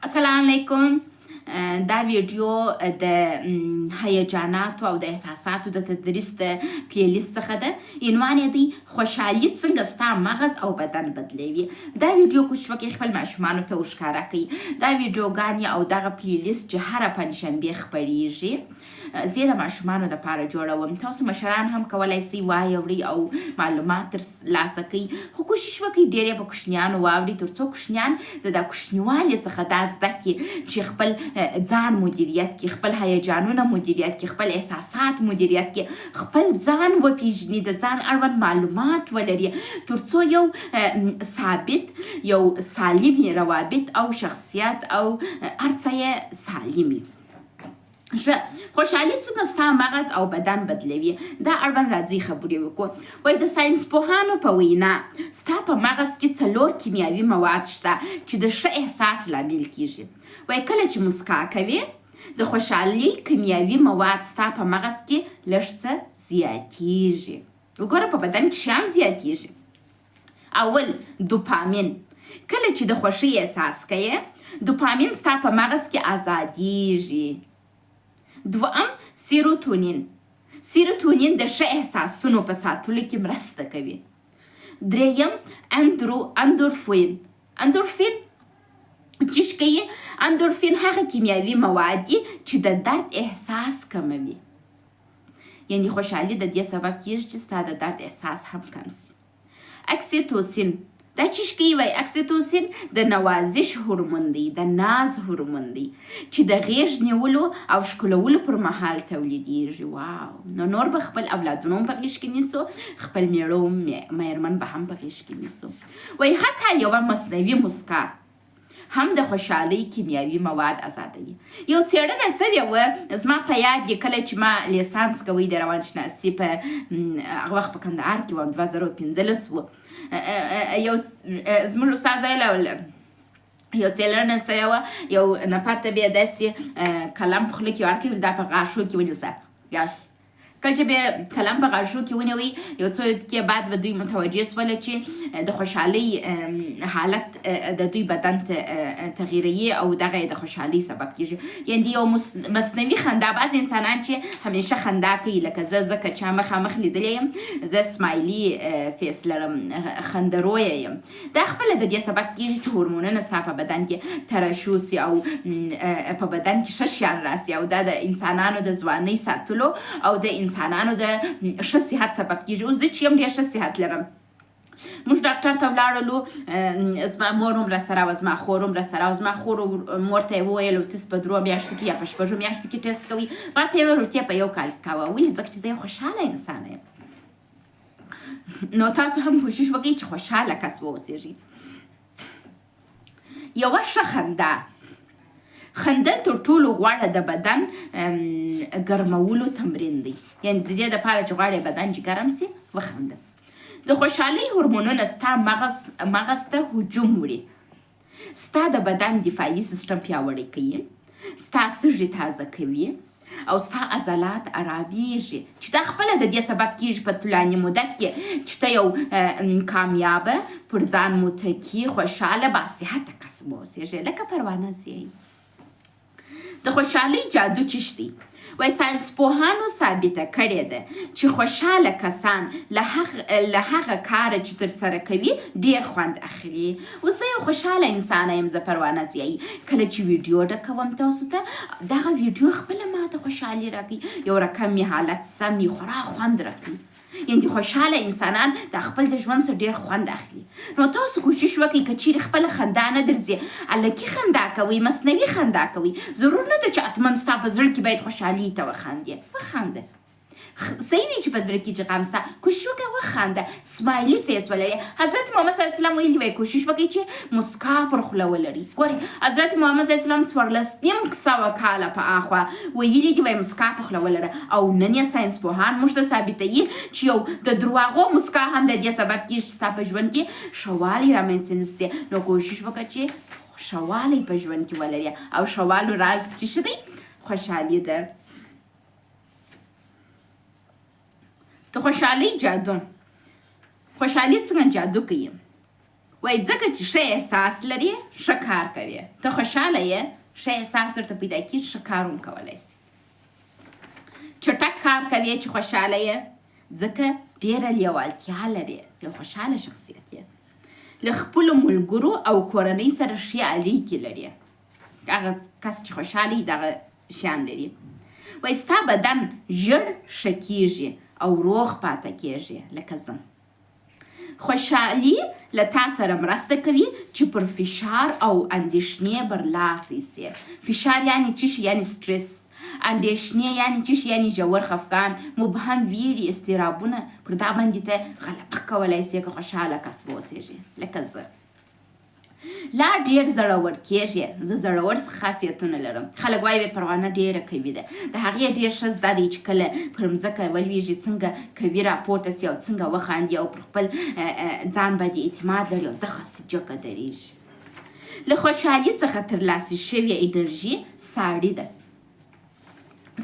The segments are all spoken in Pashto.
السلام علیکم. دا ویډیو د هیجاناتو او د احساساتو د تدریس د پلیلیست څخه ده. عنوان یې دی خوشحالي څنګه ستا مغز او بدن بدلوي. دا ویډیو کوچوکې خپل ماشومانو ته وښکاره کوي. دا ویډیوګانې او دغه پلیلیست چې هره پنجشنبې خپریږي زه د ماشومانو دپاره جوړوم. تاسو مشران هم کولی سئ واورئ او معلومات ترلاسه کوئ، خو کوشش وکړئ ډېر یې په کوچنیانو واورئ تر څو کوچنیان د دا کوچنیوالي څخه دا زده کړي چې خپل ځان مدیریت کړي، خپل هیجانونه مدیریت کړي، خپل احساسات مدیریت کړي، خپل ځان وپیژني، د ځان اړوند معلومات ولري تر څو یو ثابت، یو سالم روابط او شخصیت او هر څه یې سالم وي. خوشحالي څنګه ستا مغز او بدن بدلوي؟ دا اړوند راځي خبرې وکړو. وایي د ساینسپوهانو په وینا ستا په مغز کې 4 کیمیاوي مواد شته چې د ښه احساس لامل کیږي. وایي کله چې مسکا کوې د خوشحالي کیمیاوي مواد ستا په مغز کې لږ څه زیاتیږي. وګوره په بدن کې شیان زیاتیږي. اول دوپامین. کله چې د خوښۍ احساس کوې دوپامین ستا په مغز کې ازادیږي. دوم سیروتونین. سیروتونین د ښه احساسونو په ساتلو کې مرسته کوي. دریم اندورفین. اندورفین چیش کوي؟ اندورفین هغه کیمیاوي مواد دي چې د درد احساس کموي. یعنی خوشحالي د دې سبب کیږي چې ستا د درد احساس هم کم سي. اکسیتوسین. دا چیش کوي؟ وایي اکسیتوسین د نوازش هورمون دی، د ناز هورمون دی چې د غیږ نیولو او ښکلولو پر مهال تولیدیږي. واو! نو نور به خپل اولادونه هم په غیږ کې نیسو، خپل میړه میرمن به هم په غیږ کې نیسو. وایي حتی یوه مصنوعي مسکا هم د خوشحالۍ کیمیاوي مواد ازادوي. یو څېړنه سوې وه، زما په یاد کې کله چې ما لیسانس کوی د روانشناسي په هغه وخت په کندهار کې وم 2015 و. یو زموږ استاد ویله یو څېړنه سوې وه، یو نفر ته بیا داسې قلم په خوله کې ورکوي، دا په غاښو کې ونیسه. کله چې بیا قلم په غاښو کې ونیوي یو څو دقیقې بعد به دوی متوجه سوله چې د خوشحالۍ حالت د دوی بدن ته تغییروي او دغه د خوشحالۍ سبب کیږي. یعنې یو مصنوعي خندا، بعض انسانان چې همیشه خندا کوي، لکه زه ځکه چې مخامخ لیدلی یم، زه سمایلي فیس لرم، خندرویه یم، دا خپله د دې سبب کیږي چې هورمونونه ستا په بدن کې ترشح سي او په بدن کې ښه شیان راسي او دا د انسانانو د ځوانۍ ساتلو او د انسانانو د ښه صحت سبب کیږي. اوس زه چې یم ډېر ښه صحت لرم. موږ ډاکټر ته ولاړلو، زما مور هم راسره وه، زما خور هم راسره وه. زما خور مور ته یې وویل تاسو په 3 میاشتو کې یا په 6 میاشتو کې ټسټ کوئ. ما ته یې وویل ته په 1 کال کې کوه. ولې؟ ځکه چې زه یو خوشحاله انسان یم. نو تاسو هم کوشش وکړئ چې خوشحاله کس واوسیږئ. یوه ښه خندا. خندل تر ټولو غوره د بدن ګرمولو تمرین دی. یعنې د دې دپاره چې غواړې بدن چې ګرم سي وخنده. د خوشحالۍ هورمونونه ستا مغز ته هجوم وړي، ستا د بدن دفاعي سیستم پیاوړی کوي، ستا سږي تازه کوي او ستا عضلات ارامېږي، چې دا خپله د دې سبب کیږي په طولاني مدت کې چې ته یو کامیابه، پر ځان متکي، خوشحاله، باصحته کس واوسېږې، لکه پروانه زیی. د خوشحالۍ جادو چیش دی؟ وایي ساینسپوهانو ثابته کړې ده چې خوشحاله کسان له هغه کاره چې ترسره کوي ډېر خوند اخلي. اوس زه یو خوشحاله انسانه یم، زه پروانه زیی. کله چې ویډیو ډکوم تاسو ته دغه ویډیو خپله ماته خوشحالي راکوي، یو رقم مې حالت سم وي، خورا خوند راکوي. یعنې خوشحاله انسانان د خپل د ژوند څخه ډېر خوند اخلي. نو تاسو کوشش وکړئ که چیرې خپله خندا نه درځي، هلکي خندا کوئ، مصنوعي خندا کوئ. ضرور نه ده چې حتما ستا په زړه کې باید خوشحالي ته وخانده. صحیح دی چې په زړه کې چې غم سته، کوشش وکړه وخانده، سمایلي فیس ولري. حضرت محمد صلی الله علیه وسلم ویلي وایي کوشش وکړئ چې مسکا پر خوله ولري. ګورئ حضرت محمد صلی الله علیه وسلم 14,000 کاله په اخوا ویلي دي وایي مسکا په خوله ولره، او نن یې ساینسپوهان موږ ته ثابتوي چې یو د درواغو مسکا هم د دې سبب کیږي چې ستا په ژوند کې ښه والی رامنځته نه سي. نو کوشش وکړه چې ښه والی په ژوند کې ولري، او ښه والو راز چې ښه دی؟ خوشحالي ده. د خوشحالۍ جادو. خوشحالي څنګه جادو کوي؟ وایي ځکه چې ښه احساس لري ښه کار کوي. ته خوشحاله یې ښه احساس درته پیدا کېږي ښه کار هم کولی سي. چټک کار کوي چې خوشحاله یې ځکه ډېره لیوالتیا لري. یو خوشحاله شخصیت یې. له خپلو ملګرو او کورنۍ سره ښې اړیکې لري. هغه کس چې خوشحاله وي دغه شیان لري. وایي ستا بدن ژر ښه کېږي او روغ پاته کېږي لکه زه. خوشحالي له تا سره مرسته کوي چې پر فشار او اندېښنې برلاسی سي. فشار یعنې څه شي؟ یعنې سټرس. اندېښنې یعنې څه شي؟ یعنې ژور خفګان، مبهم ویرې، اضطرابونه. پر دا باندې ته غلبه کولی سي که خوشحاله کس واوسېږي لکه زه. لا ډېر زړور کېږي. زه زړور خاصیتونه لرم. خلک وایي پروانه ډېره قوي ده. د هغې ډېر ښه زده دی چې کله پر مځکه ولویږي څنګه قوي راپورته سي او څنګه وخاندي او پر خپل ځان باندې اعتماد لري او دغسې جګه درېږي. له خوشحالي څخه ترلاسه شوې انرژي ساړي ده.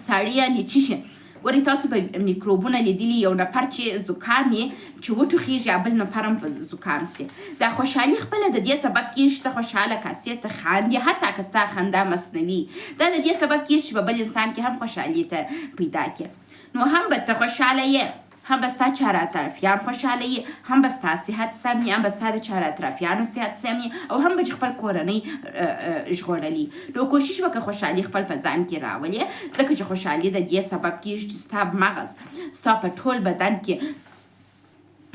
ساړي یعنې څه شي؟ ګورئ تاسو به میکروبونه لیدلي یو نفر چې زکام یې چې وټوخېږي یا بل نفر هم په زکام سي. دا خوشحالي خپله د دې سبب کېږي چې ته خوشحاله کاسې ته خاندې حتی که ستا خندا مصنوي. دا د دې سبب کېږي چې په بل انسان کې هم خوشحالي ته پیدا کړي. نو هم به ته خوشحاله یې، هم به ستا چاره اطرافیان خوشحاله یي، هم به ستا صحت سم وي، هم به ستا د چاره اطرافیانو صحت سم وي او هم به چې خپل کورنۍ ژغورلي. نو کوشش وکړه خوشحالي خپل په ځان کې راولې، ځکه چې خوشحالي د دې سبب کېږي چې ستا مغز ستا په ټول بدن کې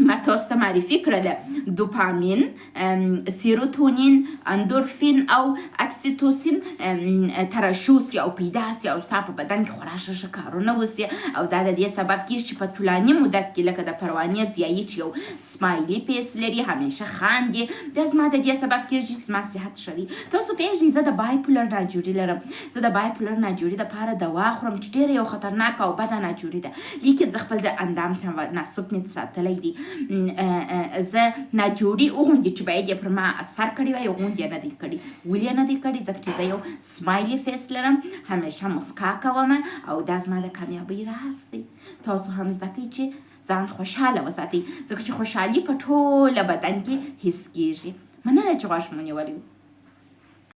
ما تاسو ته معرفي کړله دوپامین، سیروتونین، اندورفین او اکسیتوسین ترشح سي او پیدا سي او ستا په بدن کې خورا ښه ښه کارونه وسي او دا د دې سبب کېږي چې په طولاني مدت کې لکه د پروانې ضیایي چې یو سمایلي فیس لري، همیشه خاندي، دا زما د دې سبب کېږي چې زما صحت ښه دی. تاسو پوهېږئ زه د بایپولر ناجوري لرم. زه د بایپولر ناجوري دپاره دوا خورم چې ډېره یو خطرناکه او بده ناجوري ده، لیکن زه خپل د اندام تناسب مې ساتلی دی. زه ناجوري اغوندې چې باید یې پر ما اثر کړی وای اغوندې یې نه دی کړی. ولې یې نه دی کړی؟ ځکه چې زه یو سمایلي فیس لرم، همیشه مسکا کوم او دا زما د کامیابۍ راز دی. تاسو هم زده کوئ چې ځان خوشحاله وساتئ، ځکه چې خوشحالي په ټوله بدن کې حس کېږي. مننه چې غوږ مو نیولی و.